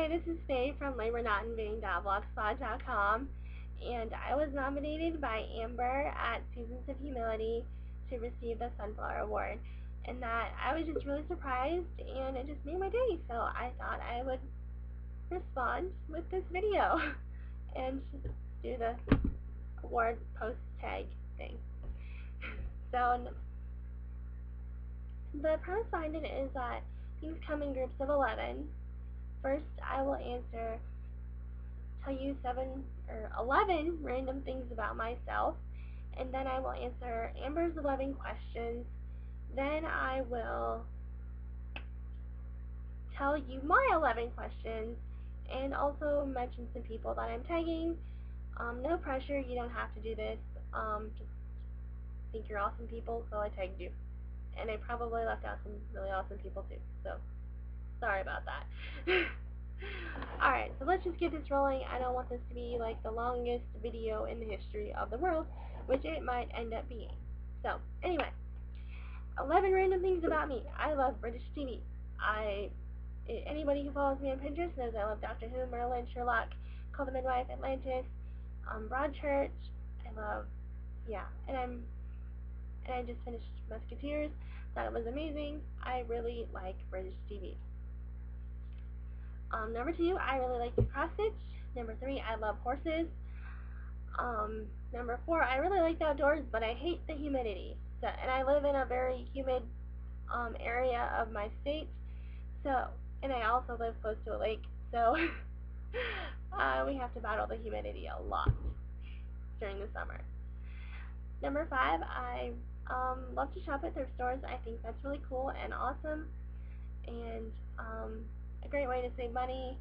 Hi, this is Faye from labornotinvain.blogspot.com, and I was nominated by Amber at Seasons of Humility to receive the Sunflower Award, and that I was just really surprised, and it just made my day, so I thought I would respond with this video and do the award post tag thing. So the premise behind it is that things come in groups of 11. First, I will tell you 11 random things about myself, and then I will answer Amber's 11 questions. Then I will tell you my 11 questions and also mention some people that I'm tagging. No pressure, you don't have to do this. Just think you're awesome people, so I tagged you. And I probably left out some really awesome people too, so sorry about that. Alright, so let's just get this rolling. I don't want this to be like the longest video in the history of the world, which it might end up being. So, anyway, 11 random things about me. I love British TV. Anybody who follows me on Pinterest knows I love Doctor Who, Merlin, Sherlock, Call the Midwife, Atlantis, Broadchurch. And I just finished Musketeers. Thought it was amazing. I really like British TV. Number 2, I really like to cross stitch. Number 3, I love horses. Number 4, I really like the outdoors, but I hate the humidity. And I live in a very humid area of my state. And I also live close to a lake, so we have to battle the humidity a lot during the summer. Number 5, I love to shop at thrift stores. I think that's really cool and awesome, and a great way to save money.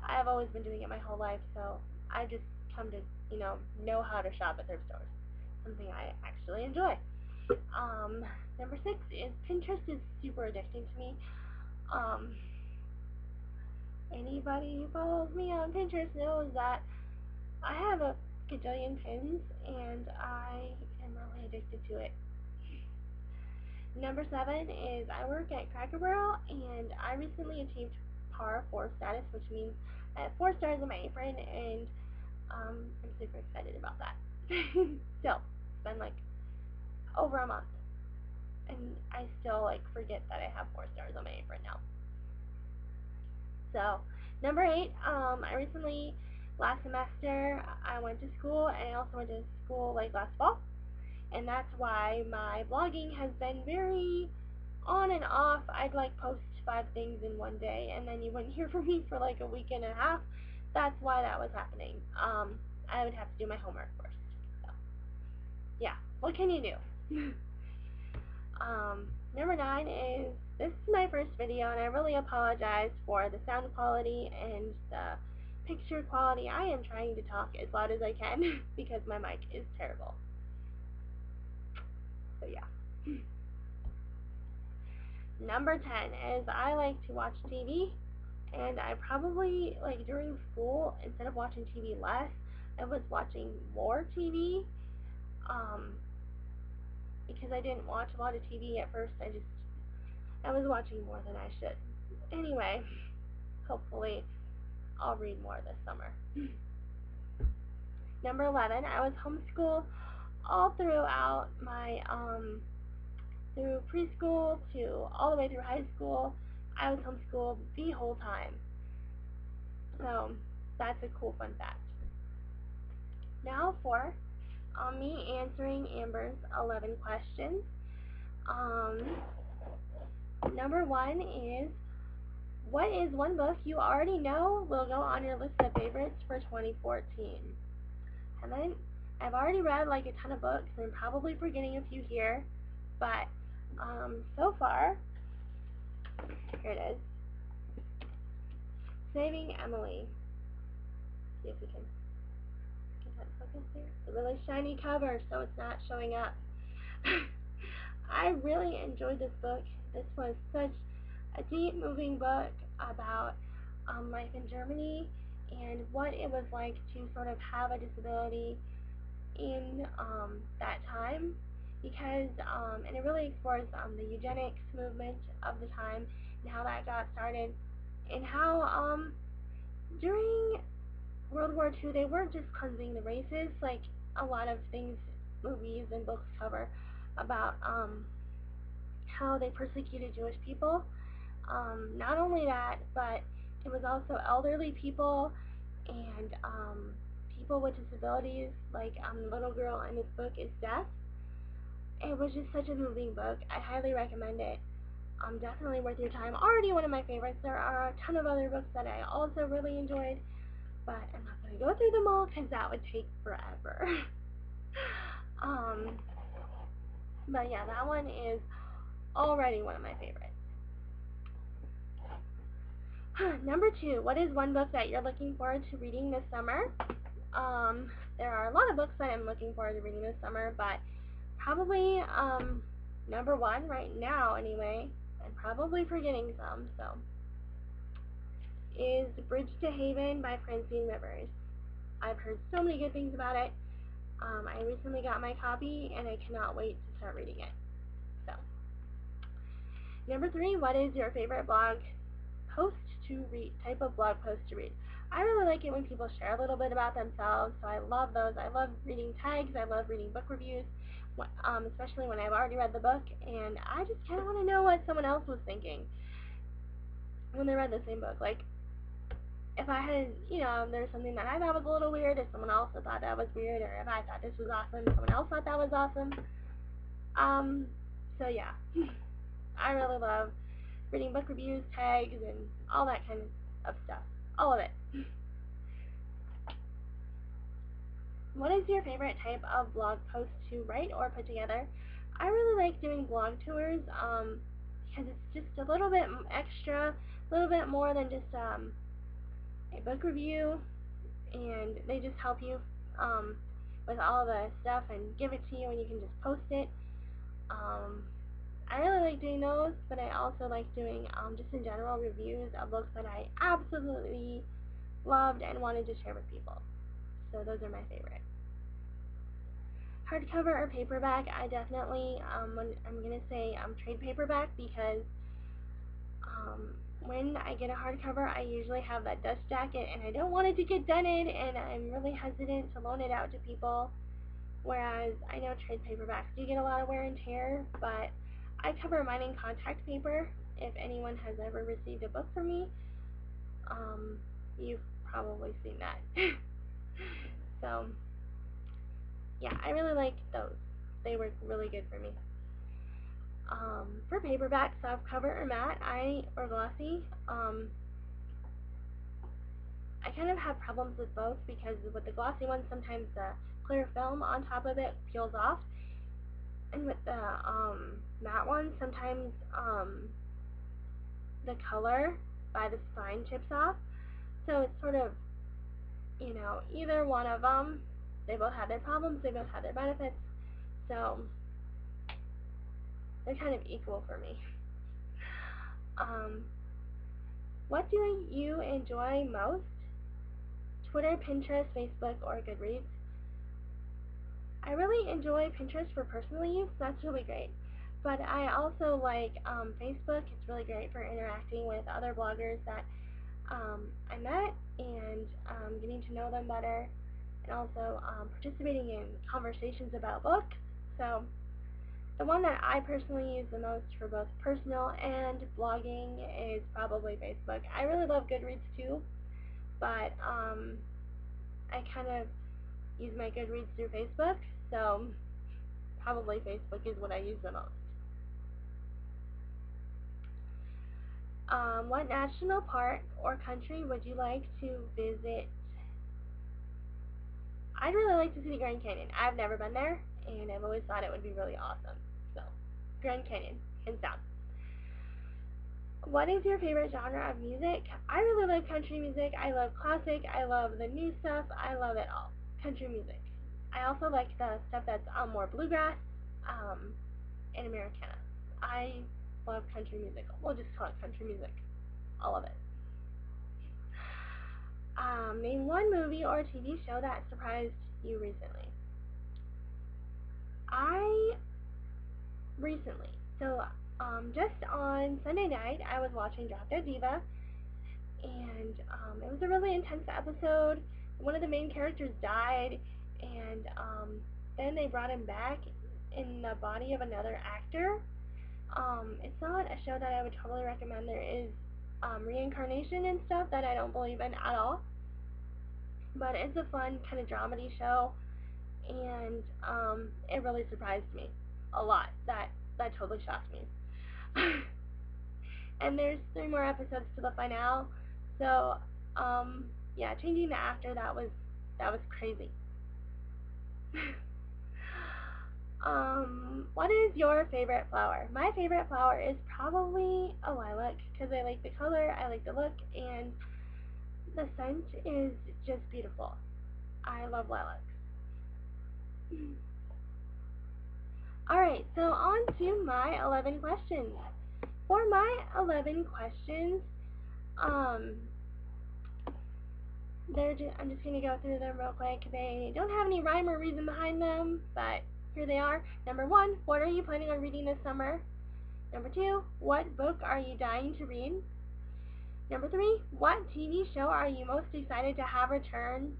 I've always been doing it my whole life, so I've just come to know how to shop at thrift stores. Something I actually enjoy. Number 6 is Pinterest is super addicting to me. Anybody who follows me on Pinterest knows that I have a gajillion pins, and I am really addicted to it. Number 7 is I work at Cracker Barrel, and I recently achieved par 4 status, which means I have 4 stars on my apron, and I'm super excited about that. Still, it's been like over a month, and I still forget that I have 4 stars on my apron now. So, number 8, I recently, last semester, I went to school, and I also went to school last fall, and that's why my blogging has been very on and off. I'd post 5 things in one day, and then you wouldn't hear from me for a week and a half. That's why that was happening. I would have to do my homework first. So, yeah, what can you do? Number 9 is, this is my first video, and I really apologize for the sound quality and the picture quality. I am trying to talk as loud as I can because my mic is terrible. So yeah. Number 10 is I like to watch TV, and I probably, during school, instead of watching TV less, I was watching more TV, because I didn't watch a lot of TV at first. I was watching more than I should. Anyway, hopefully I'll read more this summer. Number 11, I was homeschooled all throughout my, through preschool to all the way through high school. I was homeschooled the whole time. So, that's a cool fun fact. Now for me answering Amber's 11 questions. Number 1 is, what is one book you already know will go on your list of favorites for 2014? And then, I've already read a ton of books, and I'm probably forgetting a few here, but so far, here it is. Saving Emily. See if we can get that focus there. It's a really shiny cover, so it's not showing up. I really enjoyed this book. This was such a deep, moving book about life in Germany and what it was like to sort of have a disability in that time, because and it really explores the eugenics movement of the time and how that got started, and how during World War II they weren't just cleansing the races like a lot of things movies and books cover about how they persecuted Jewish people. Not only that, but it was also elderly people and people with disabilities. Like the little girl in this book is deaf. It was just such a moving book. I highly recommend it. Definitely worth your time. Already one of my favorites. There are a ton of other books that I also really enjoyed, but I'm not going to go through them all because that would take forever. um, but yeah, that one is already one of my favorites. Number 2, what is one book that you're looking forward to reading this summer? There are a lot of books that I'm looking forward to reading this summer, but probably number 1 right now anyway, I'm probably forgetting some, so, is Bridge to Haven by Francine Rivers. I've heard so many good things about it. I recently got my copy and I cannot wait to start reading it. So, number 3, what is your favorite blog post to read, type of blog post to read? I really like it when people share a little bit about themselves, so I love those. I love reading tags, I love reading book reviews, especially when I've already read the book, and I just kind of want to know what someone else was thinking when they read the same book. Like, if I had, there's something that I thought was a little weird, if someone else thought that was weird, or if I thought this was awesome, someone else thought that was awesome. So yeah, I really love reading book reviews, tags, and all that kind of stuff. All of it. What is your favorite type of blog post to write or put together? I really like doing blog tours because it's just a little bit extra, a little bit more than just a book review, and they just help you with all the stuff and give it to you and you can just post it. I really like doing those, but I also like doing just in general reviews of books that I absolutely loved and wanted to share with people. So those are my favorite. Hardcover or paperback, I definitely, I'm going to say trade paperback because when I get a hardcover, I usually have that dust jacket and I don't want it to get dented, and I'm really hesitant to loan it out to people, whereas I know trade paperbacks do get a lot of wear and tear, but I cover mine in contact paper. If anyone has ever received a book from me, you've probably seen that. So, yeah, I really like those. They work really good for me. For paperback, softcover or matte, or glossy, I kind of have problems with both because with the glossy one, sometimes the clear film on top of it peels off, and with the matte one, sometimes the color by the spine chips off. So it's sort of, either one of them. They both have their problems, they both have their benefits, so they're kind of equal for me. What do you enjoy most? Twitter, Pinterest, Facebook, or Goodreads? I really enjoy Pinterest for personal use. That's really great. But I also like Facebook. It's really great for interacting with other bloggers that I met and getting to know them better, and also participating in conversations about books. So the one that I personally use the most for both personal and blogging is probably Facebook. I really love Goodreads too, but I kind of use my Goodreads through Facebook, so probably Facebook is what I use the most. What national park or country would you like to visit? I'd really like to see the Grand Canyon. I've never been there, and I've always thought it would be really awesome. So, Grand Canyon, hands down. What is your favorite genre of music? I really love country music. I love classic. I love the new stuff. I love it all. Country music. I also like the stuff that's more bluegrass and Americana. I love country music. We'll just call it country music. All of it. Name one movie or TV show that surprised you recently. I recently, so just on Sunday night, I was watching Drop Dead Diva, and it was a really intense episode. One of the main characters died, and then they brought him back in the body of another actor. It's not a show that I would totally recommend. There is reincarnation and stuff that I don't believe in at all, but it's a fun kind of dramedy show, and it really surprised me a lot. That totally shocked me. And there's 3 more episodes to the finale, so yeah, changing the actor, that was crazy. What is your favorite flower? My favorite flower is probably a lilac because I like the color, I like the look, and the scent is just beautiful. I love lilacs. Alright, so on to my 11 questions. For my 11 questions, um, I'm just going to go through them real quick. They don't have any rhyme or reason behind them, but here they are. Number 1, what are you planning on reading this summer? Number 2, what book are you dying to read? Number 3, what TV show are you most excited to have return?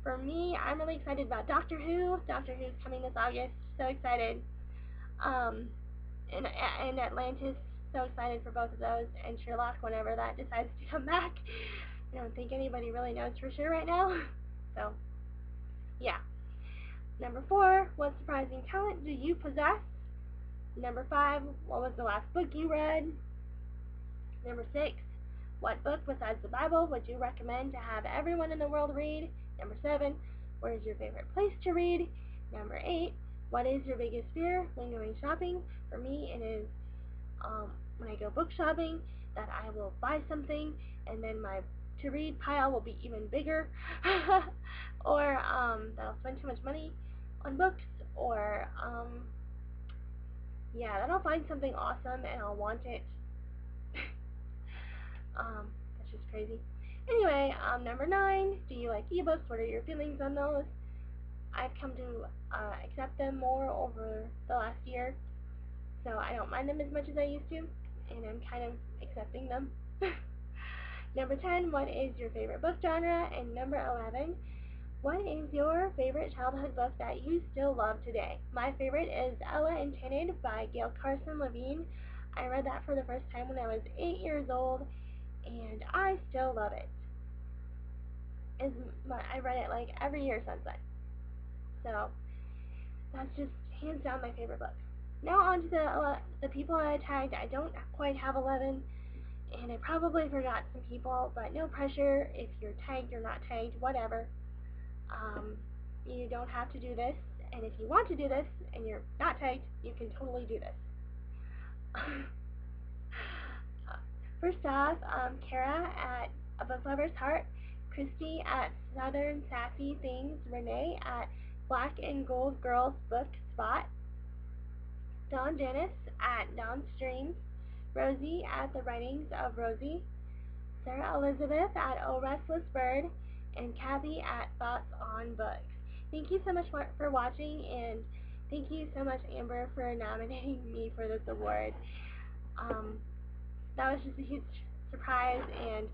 For me, I'm really excited about Doctor Who. Doctor Who's coming this August. So excited. Um, and Atlantis. So excited for both of those. And Sherlock, whenever that decides to come back. I don't think anybody really knows for sure right now. So, yeah. Number 4, what surprising talent do you possess? Number 5, what was the last book you read? Number 6, what book besides the Bible would you recommend to have everyone in the world read? Number 7, where is your favorite place to read? Number 8, what is your biggest fear when going shopping? For me, it is when I go book shopping, that I will buy something and then my to read pile will be even bigger, or that I'll spend too much money on books, or yeah, that I'll find something awesome and I'll want it. That's just crazy. Anyway, number 9, do you like ebooks? What are your feelings on those? I've come to accept them more over the last year, so I don't mind them as much as I used to, and I'm kind of accepting them. Number 10, what is your favorite book genre? And number 11, what is your favorite childhood book that you still love today? My favorite is Ella Enchanted by Gail Carson Levine. I read that for the first time when I was 8 years old, and I still love it. I read it like every year since then. So that's just hands down my favorite book. Now on to the people I tagged. I don't quite have 11, and I probably forgot some people, but no pressure if you're tagged or not tagged, whatever. You don't have to do this, and if you want to do this and you're not tagged, you can totally do this. First off, Kara at A Book Lover's Heart, Christy at Southern Sassy Things, Renee at Black and Gold Girls Book Spot, Dawn Janice at Dawn Streams, Rosie at The Writings of Rosie, Sarah Elizabeth at Oh Restless Bird, and Kathy at Thoughts on Books. Thank you so much for watching, and thank you so much, Amber, for nominating me for this award. That was just a huge surprise, and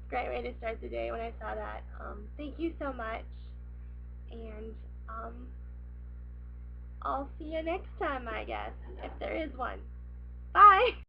great way to start the day when I saw that. Thank you so much, and I'll see you next time, I guess, if there is one. Bye!